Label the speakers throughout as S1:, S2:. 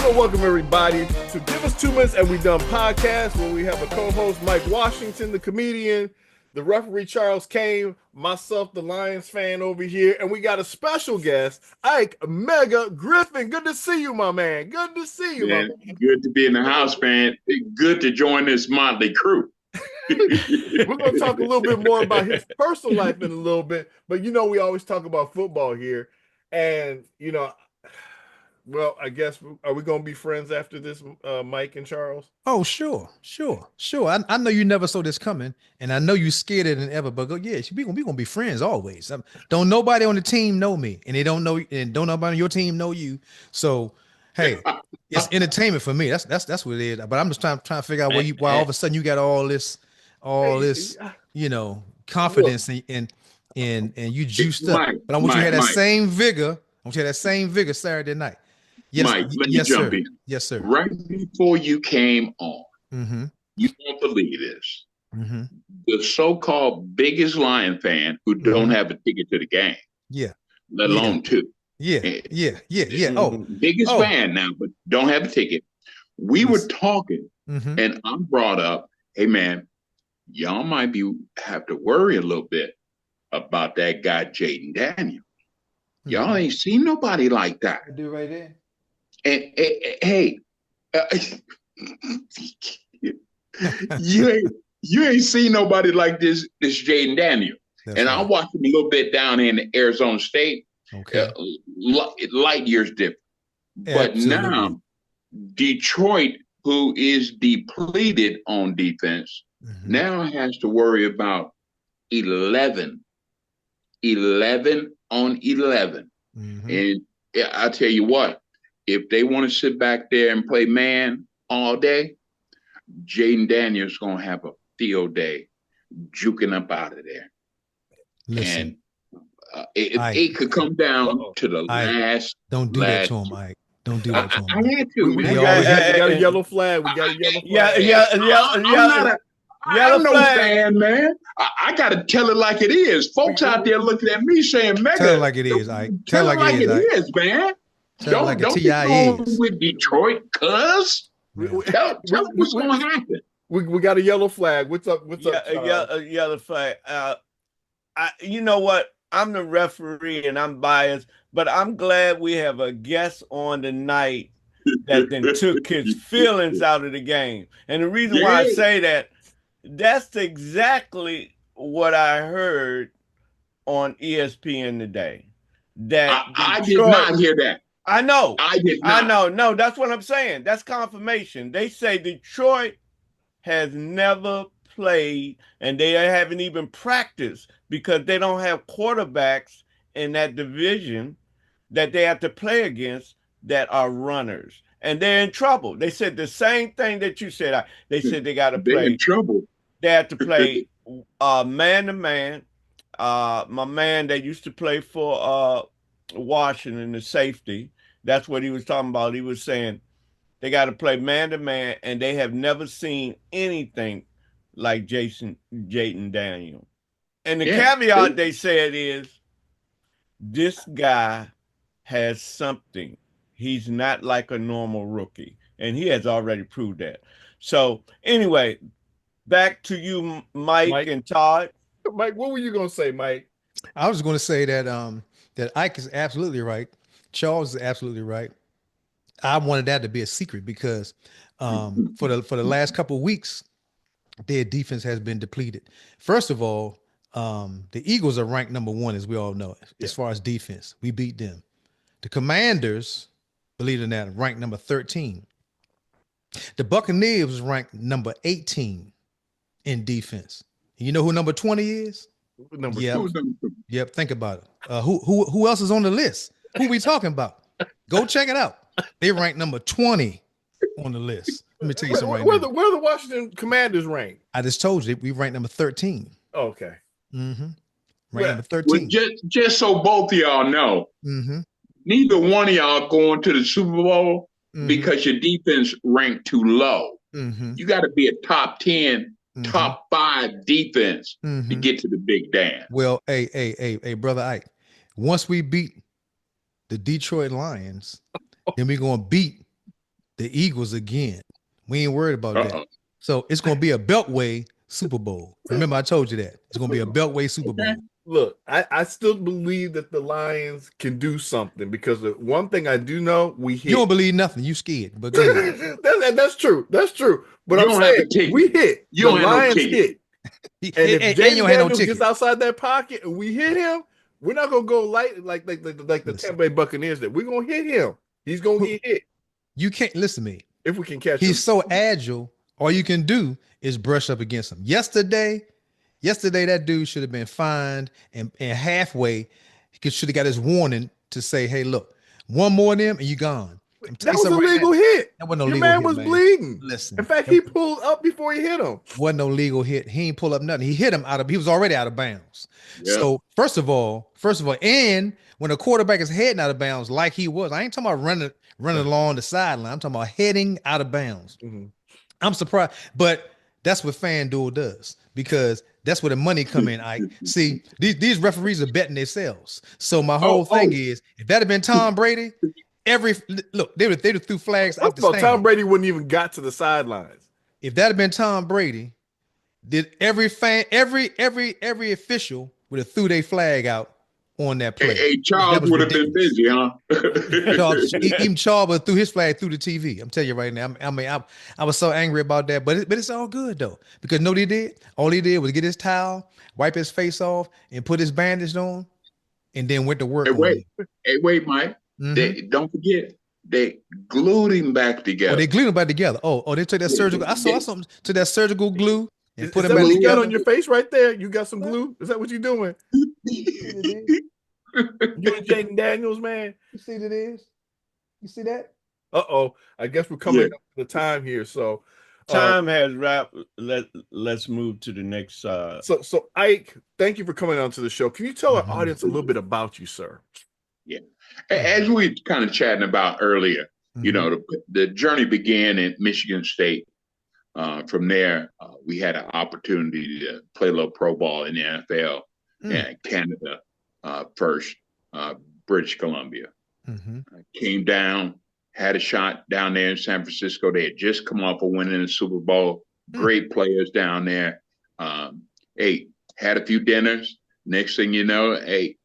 S1: want to welcome everybody to Give Us 2 Minutes and We Done podcast, where we have a co-host, Mike Washington, the comedian, the referee, Charles Kane, myself, the Lions fan over here, and we got a special guest, Ike Mega Griffin. Good to see you, my man. Good to see you, man.
S2: Good to be in the house, man. Good to join this motley crew.
S1: We're going to talk a little bit more about his personal life in a little bit, but you know we always talk about football here, and you know, well, I guess, are we going to be friends after this, Mike and Charles?
S3: Oh, sure. I know you never saw this coming, and I know you scared it than ever, but we gonna be friends always. Don't nobody on the team know me, and don't nobody on your team know you. So, hey, it's entertainment for me. That's what it is. But I'm just trying to figure out why all of a sudden you got all this, you know, confidence and you juiced up. But I want you to have that same vigor. I want you to have that same vigor Saturday night. Yes,
S2: Mike, let me jump in.
S3: Yes, sir.
S2: Right before you came on, you won't believe this. The so-called biggest Lion fan who don't have a ticket to the game.
S3: Yeah.
S2: Let alone two.
S3: Yeah. Oh,
S2: biggest fan now, but don't have a ticket. We were talking, and I brought up, hey man, y'all might have to worry a little bit about that guy Jaden Daniel. Y'all ain't seen nobody like that.
S3: I do right there.
S2: And hey, you ain't seen nobody like this Jaden Daniel. That's and right. I watched him a little bit down in Arizona State.
S3: Okay,
S2: light years different. But absolutely. Now Detroit, who is depleted on defense, now has to worry about 11 on 11. And I tell you what, if they want to sit back there and play man all day, Jaden Daniels going to have a field day juking up out of there.
S3: Listen,
S2: and it could come down to the last.
S3: Don't do that to him, Ike. Don't do that to him.
S2: I had to.
S1: We got a yellow flag. We got a yellow flag.
S2: I'm no fan, man. I got to tell it like it is. Folks out there looking at me saying, Mega.
S3: Tell it like it is, Ike.
S2: Tell it like it is, man. Don't be going with Detroit, cuz. Tell what's going to happen.
S1: We got a yellow flag. What's up?
S4: A yellow flag. You know what? I'm the referee and I'm biased, but I'm glad we have a guest on tonight that then took his feelings out of the game. And the reason why I say that, that's exactly what I heard on ESPN today. That
S2: I did not hear that.
S4: I know.
S2: I did not.
S4: I know. No, that's what I'm saying. That's confirmation. They say Detroit has never played and they haven't even practiced because they don't have quarterbacks in that division that they have to play against that are runners. And they're in trouble. They said the same thing that you said. They said they got to play.
S2: They're in trouble.
S4: They have to play man-to-man. My man that used to play for Washington, the safety, that's what he was talking about. He was saying they got to play man-to-man, and they have never seen anything like Jaden Daniel. And the caveat they said is, this guy has something. He's not like a normal rookie, and he has already proved that. So anyway, back to you, Mike and Todd.
S1: Mike, what were you going to say, Mike?
S3: I was going to say that that Ike is absolutely right. Charles is absolutely right. I wanted that to be a secret because for the last couple of weeks, their defense has been depleted. First of all, the Eagles are ranked number 1, as we all know, as far as defense. We beat them. The Commanders, believe it or not, ranked number 13. The Buccaneers ranked number 18 in defense. You know who number 20 is?
S1: Number 2.
S3: Yep. Think about it. Who else is on the list? Who we talking about? Go check it out. They ranked number 20 on the list. Let me tell you something.
S1: Where the Washington Commanders rank?
S3: I just told you we ranked number 13.
S1: Oh, okay.
S3: Ranked number 13.
S2: Well, just so both of y'all know, neither one of y'all going to the Super Bowl because your defense ranked too low. You got to be a top 10, top 5 defense to get to the big dance.
S3: Well, hey, brother Ike, once we beat the Detroit Lions, then we're going to beat the Eagles again. We ain't worried about that. So it's going to be a Beltway Super Bowl. Remember, I told you that. It's going to be a Beltway Super Bowl.
S1: Look, I still believe that the Lions can do something because the one thing I do know, we hit.
S3: You don't believe nothing. You scared. But go ahead.
S1: That's true. That's true. But
S2: You
S1: I'm
S2: don't
S1: saying
S2: have a ticket.
S1: we hit.
S2: You
S1: The
S2: don't have no
S1: Lions
S2: ticket.
S1: hit. And if James Daniels gets outside that pocket and we hit him, we're not gonna go light like the Tampa Bay Buccaneers did. We're gonna hit him. He's gonna get hit.
S3: You can't listen to me.
S1: If we can catch him.
S3: He's so agile. All you can do is brush up against him. Yesterday, that dude should have been fined and halfway. He should have got his warning to say, "Hey, look, one more of them and you gone."
S1: That was a legal hit.
S3: That wasn't no
S1: Your
S3: legal
S1: man
S3: hit,
S1: was
S3: man.
S1: bleeding.
S3: Listen.
S1: In fact, he pulled up before he hit him.
S3: Wasn't no legal hit. He ain't pull up nothing. He hit him he was already out of bounds.
S2: Yeah.
S3: So first of all, and when a quarterback is heading out of bounds like he was, I ain't talking about running along the sideline. I'm talking about heading out of bounds.
S1: Mm-hmm.
S3: I'm surprised, but that's what FanDuel does because that's where the money come in. Ike. See, these referees are betting themselves. So my whole thing is, if that had been Tom Brady, they would threw flags out the stand.
S1: Tom Brady wouldn't even got to the sidelines.
S3: If that had been Tom Brady, did every official would have threw their flag out on that play.
S2: Hey, Charles would have been busy, huh?
S3: Even Charles would have threw his flag through the TV. I'm telling you right now. I was so angry about that, but it's all good though because know what he did? All he did was get his towel, wipe his face off, and put his bandage on, and then went to work.
S2: Hey, wait, Mike. Mm-hmm. Don't forget, they glued him back together.
S3: Oh, they glued him back together. Oh, they took that surgical. I saw something to that surgical glue and put him back together.
S1: You got on your face right there? You got some glue? Is that what you're doing? You and Jaden Daniels, man.
S3: You see what it is? You see that?
S1: I guess we're coming up to the time here. So
S4: time has wrapped. Let's move to the next.
S1: So Ike, thank you for coming on to the show. Can you tell our audience a little bit about you, sir?
S2: Yeah. As we were kind of chatting about earlier, you know, the journey began in Michigan State. From there, we had an opportunity to play a little pro ball in the NFL and Canada first, British Columbia. Came down, had a shot down there in San Francisco. They had just come off of winning the Super Bowl. Great players down there. Hey, had a few dinners. Next thing you know, hey,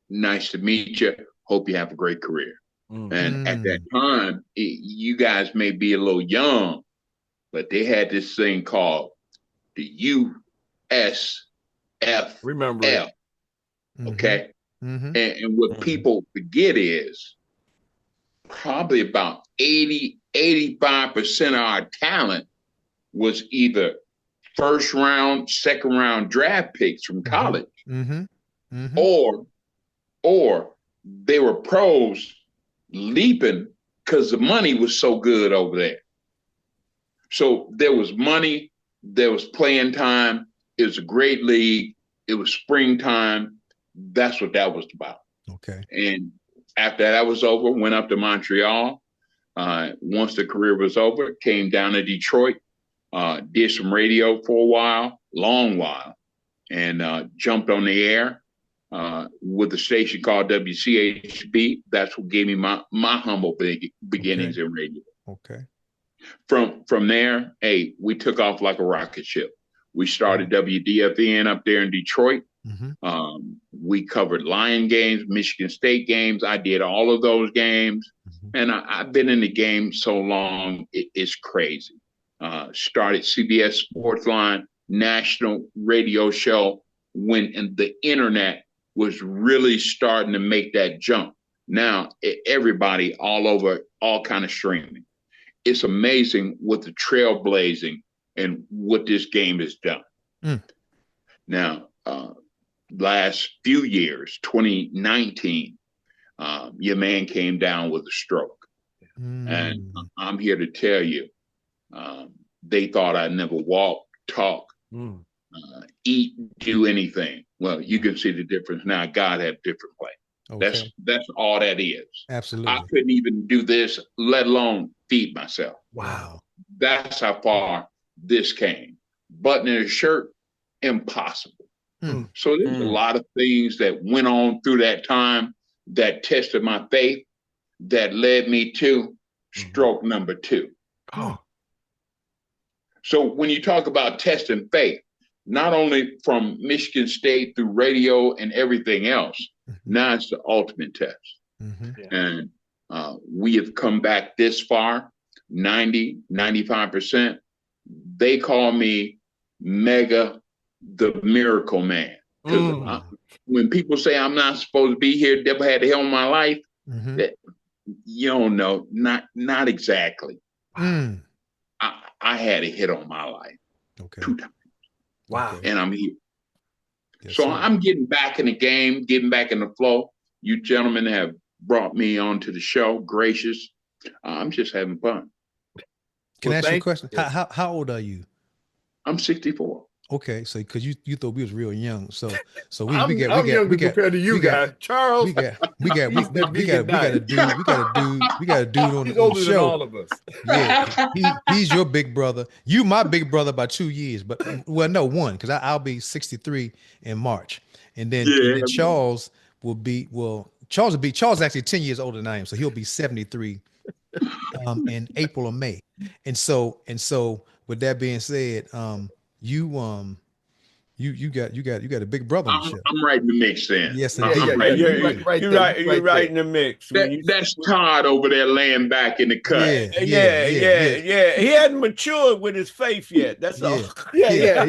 S2: nice to meet you. Hope you have a great career. And at that time, you guys may be a little young, but they had this thing called the USFL.
S1: Remember it.
S2: Okay. And what people forget is probably about 85% of our talent was either first round, second round draft picks from college, or they were pros leaping because the money was so good over there. So there was money, there was playing time. It was a great league. It was springtime. That's what that was about.
S3: Okay.
S2: And after that was over, went up to Montreal. Once the career was over, came down to Detroit, did some radio for a while, long while, and jumped on the air with a station called WCHB. That's what gave me my humble beginnings in radio.
S3: Okay.
S2: From there, hey, we took off like a rocket ship. We started WDFN up there in Detroit. We covered Lion games, Michigan State games. I did all of those games. And I've been in the game so long, it's crazy. Started CBS Sportsline, national radio show when the internet was really starting to make that jump. Now, everybody all over, all kind of streaming. It's amazing what the trailblazing and what this game has done. Now, last few years, 2019, your man came down with a stroke. And I'm here to tell you, they thought I'd never walk, talk, eat, do anything. Well, you can see the difference now. God had a different plan. Okay. That's all that is.
S3: Absolutely.
S2: I couldn't even do this, let alone feed myself.
S3: Wow.
S2: That's how far this came. Buttoning a shirt, impossible. So there's a lot of things that went on through that time that tested my faith, that led me to stroke number 2.
S1: Oh.
S2: So when you talk about testing faith, not only from Michigan State through radio and everything else, now it's the ultimate test. And we have come back this far, 95%. They call me Mega the Miracle Man. When people say I'm not supposed to be here, devil had to hell in my life, that, you don't know, not exactly. I had a hit on my life 2 times.
S1: Wow.
S2: And I'm here.
S3: Yes,
S2: So
S3: sir.
S2: I'm getting back in the game, getting back in the flow. You gentlemen have brought me onto the show. Gracious. I'm just having fun.
S3: Can I ask you a question? How old are you?
S2: I'm 64.
S3: Okay, so because you thought we was real young, so
S1: I'm younger compared to you guys, Charles.
S3: We got a dude on
S1: He's
S3: the
S1: older
S3: show.
S1: than all of us.
S3: Yeah, he's your big brother. You my big brother by 2 years, but well, no, 1, because I'll be 63 in March, and then Charles will be Charles actually 10 years older than I am, so he'll be 73 in April or May, and so with that being said, you got a big brother on the show.
S2: I'm right in the mix then.
S3: Yes,
S4: you're right in the mix.
S2: That's Todd over there laying back in the cut.
S4: Yeah. He hadn't matured with his faith yet. That's all.
S1: Yeah.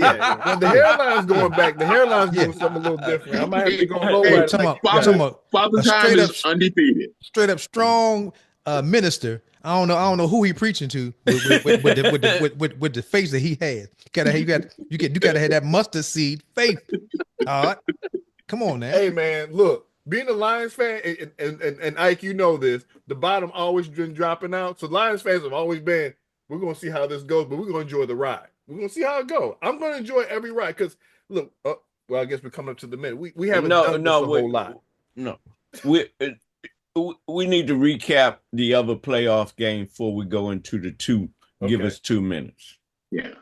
S1: When the hairline's going back, the hairline's doing something a little different. I might have to go low.
S2: Father Time is undefeated.
S3: Straight up strong minister. I don't know who he preaching to with the face that he had. You gotta have that mustard seed faith. All right, come on now.
S1: Hey man, look, being a Lions fan, and Ike, you know this, the bottom always been dropping out. So Lions fans have always been, we're gonna see how this goes, but we're gonna enjoy the ride. We're gonna see how it goes. I'm gonna enjoy every ride because look, well, I guess we're coming up to the minute. We haven't done this a whole lot.
S4: No, we need to recap the other playoff game before we go into the 2. Okay. Give us 2 minutes.
S2: Yeah.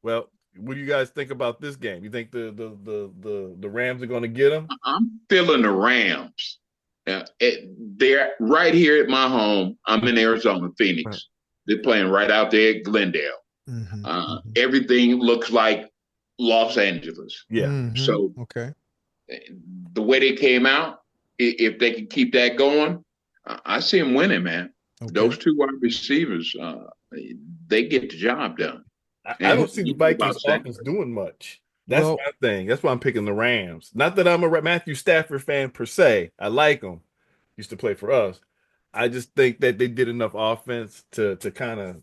S1: Well, what do you guys think about this game? You think the Rams are going to get them?
S2: I'm feeling the Rams. They're right here at my home. I'm in Arizona, Phoenix. Right. They're playing right out there at Glendale. Everything looks like Los Angeles.
S1: Yeah.
S2: So the way they came out, if they can keep that going, I see them winning, man. Those 2 wide receivers, they get the job done.
S1: I don't see the Vikings offense doing much. That's my thing. That's why I'm picking the Rams. Not that I'm a Matthew Stafford fan per se. I like him. Used to play for us. I just think that they did enough offense to kind of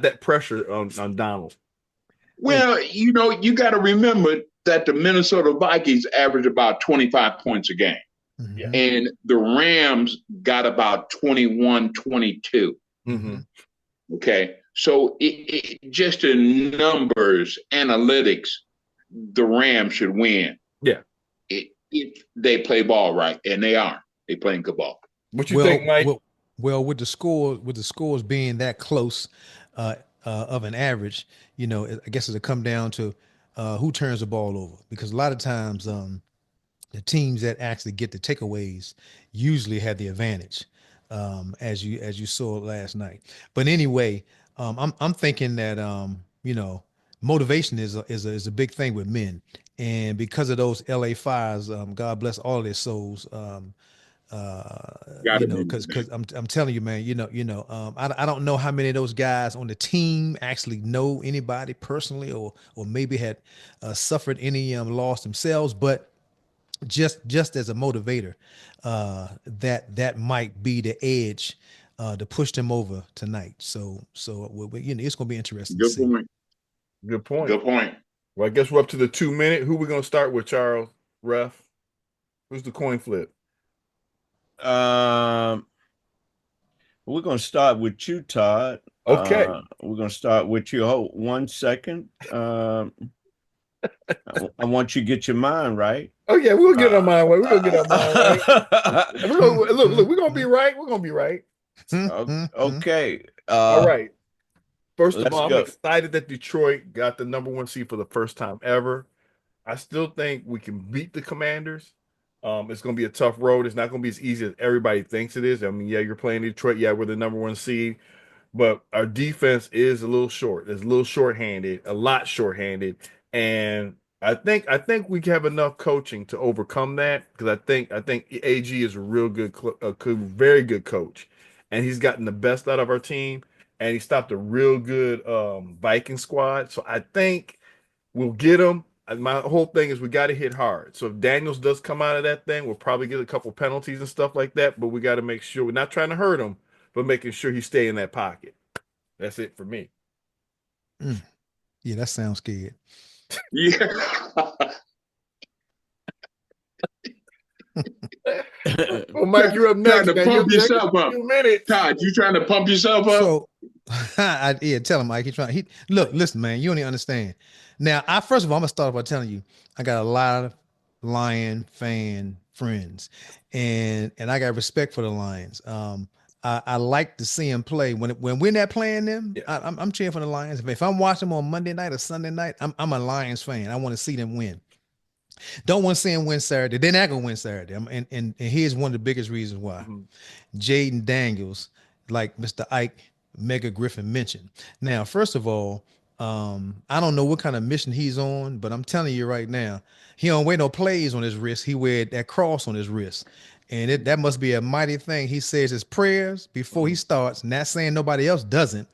S1: that pressure on Donald.
S2: Well, you got to remember that the Minnesota Vikings average about 25 points a game. And the Rams got about 21, 22. Okay. So it just in numbers, analytics, the Rams should win.
S1: Yeah.
S2: If they play ball right, and they are. They playing good ball.
S1: What you think, Mike?
S3: Well, with the scores being that close of an average, I guess it'll come down to who turns the ball over, because a lot of times the teams that actually get the takeaways usually have the advantage, as you saw last night. But anyway, I'm thinking that motivation is a big thing with men, and because of those LA Fires, God bless all their souls. Because I'm telling you, man, I don't know how many of those guys on the team actually know anybody personally, or maybe had suffered any loss themselves, but just as a motivator, that might be the edge to push them over tonight. So it's going to be interesting.
S1: Good point. Well, I guess we're up to the 2 minute. Who we going to start with, Charles? Ref? Who's the coin flip?
S4: We're going to start with you, Todd.
S1: Okay.
S4: We're going to start with you. Hold 1 second. I want you to get your mind right.
S1: Oh yeah, we'll get our mind right. We're gonna get our mind right. Look, we're gonna be right. We're gonna be right.
S4: Okay.
S1: All right. First of all, I'm excited that Detroit got the #1 seed for the first time ever. I still think we can beat the Commanders. It's going to be a tough road. It's not going to be as easy as everybody thinks it is. I mean, yeah, you're playing Detroit. Yeah, we're the number one seed, but our defense is a little short. It's a little shorthanded, a lot shorthanded, and I think we have enough coaching to overcome that because I think AG is a real good, very good coach, and he's gotten the best out of our team, and he stopped a real good Viking squad. So I think we'll get him. My whole thing is we got to hit hard. So if Daniels does come out of that thing, we'll probably get a couple penalties and stuff like that. But we got to make sure we're not trying to hurt him, but making sure he stay in that pocket. That's it for me.
S3: Yeah, that sounds good.
S2: Yeah.
S1: Well, Mike, you're up next.
S2: Trying to pump yourself up.
S1: 2 minutes.
S2: Todd, you trying to pump yourself up?
S3: So, yeah, tell him, Mike. Listen, man. You don't even understand. Now, first of all, I'm gonna start by telling you, I got a lot of Lion fan friends, and I got respect for the Lions. I like to see them play when we're not playing them.
S1: Yeah.
S3: I'm cheering for the Lions. If I'm watching them on Monday night or Sunday night, I'm a Lions fan. I want to see them win. Don't want to see them win Saturday. They're not gonna win Saturday. And here's one of the biggest reasons why.
S1: Mm-hmm.
S3: Jaden Daniels, like Mr. Ike Mega Griffin mentioned. Now, first of all, I don't know what kind of mission he's on, but I'm telling you right now, he don't wear no plays on his wrist. He wear that cross on his wrist. And that must be a mighty thing. He says his prayers before he starts. Not saying nobody else doesn't,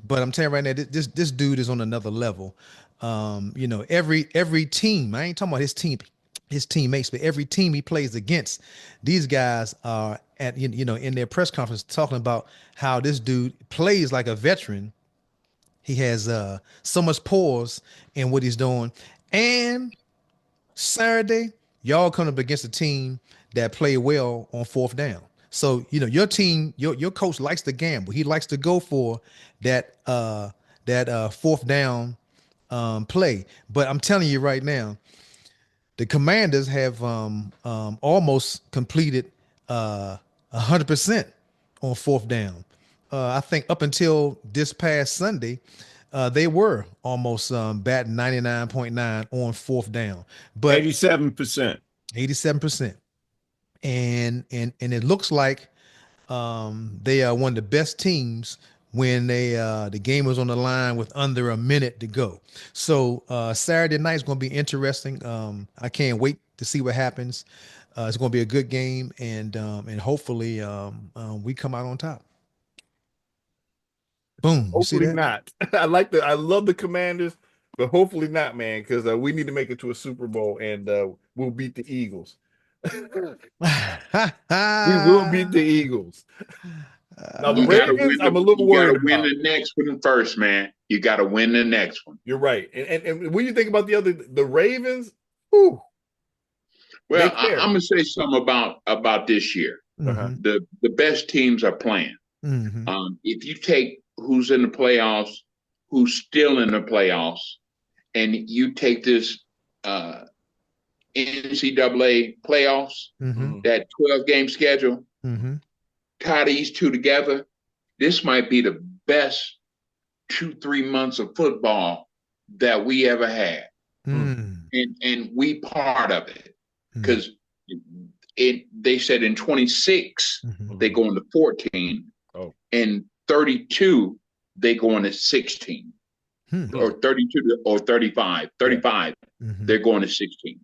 S3: but I'm telling you right now, this dude is on another level. Every team, I ain't talking about his teammates, but every team he plays against, these guys are in their press conference talking about how this dude plays like a veteran. He has so much pause in what he's doing. And Saturday, y'all come up against a team that play well on fourth down. So, your team, your coach likes to gamble. He likes to go for that fourth down play. But I'm telling you right now, the Commanders have almost completed 100% on fourth down. I think up until this past Sunday, they were almost batting 99.9 on fourth down, but
S4: 87%.
S3: 87%. And it looks like they are one of the best teams when the game was on the line with under a minute to go. So Saturday night is going to be interesting. I can't wait to see what happens. It's going to be a good game, and hopefully we come out on top. Boom.
S1: Hopefully not. I love the Commanders, but hopefully not, man, because we need to make it to a Super Bowl, and we'll beat the Eagles. We will beat the Eagles. Now the Ravens, I'm a little worried about.
S2: You got to win the next one first, man. You got to win the next one.
S1: You're right. And when you think about the Ravens, whew,
S2: well, I'm gonna say something about this year. The best teams are playing. If you take who's in the playoffs, who's still in the playoffs, and you take this NCAA playoffs, that 12-game schedule, tie these two together, this might be the best 2-3 months of football that we ever had. And we part of it. Because they said in 26, they go into 14. And 32, they go into 16. Or 32 or 35. 35, they're going to 16.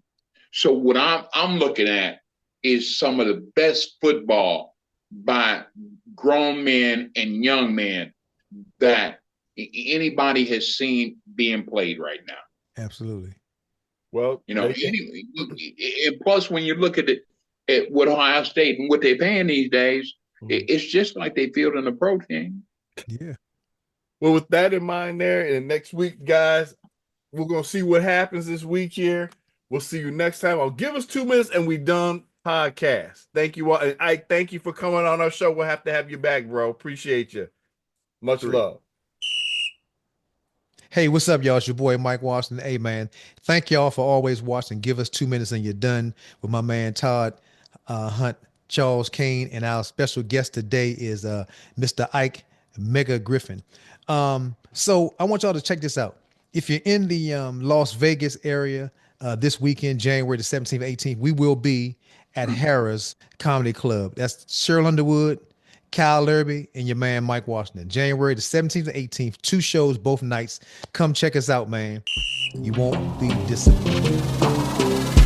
S2: So what I'm looking at is some of the best football by grown men and young men that anybody has seen being played right now.
S3: Absolutely.
S1: Well,
S2: and plus when you look at it at what Ohio State and what they're paying these days, it's just like they fielding a pro team.
S3: Yeah.
S1: Well, with that in mind there, and next week, guys, we're going to see what happens this week here. We'll see you next time. I'll give us 2 minutes and we done podcast. Thank you all. And Ike, thank you for coming on our show. We'll have to have you back, bro. Appreciate you. Much love.
S3: Hey, what's up, y'all? It's your boy, Mike Washington. Hey, man, thank y'all for always watching. Give us 2 minutes and you're done with my man, Todd Hunt, Charles Kane, and our special guest today is Mr. Ike Mega Griffin. So I want y'all to check this out. If you're in the Las Vegas area this weekend, January the 17th, 18th, we will be at Harrah's Comedy Club. That's Cheryl Underwood, Kyle Lurby, and your man Mike Washington. January the 17th and 18th, 2 shows both nights. Come check us out, man. You won't be disappointed.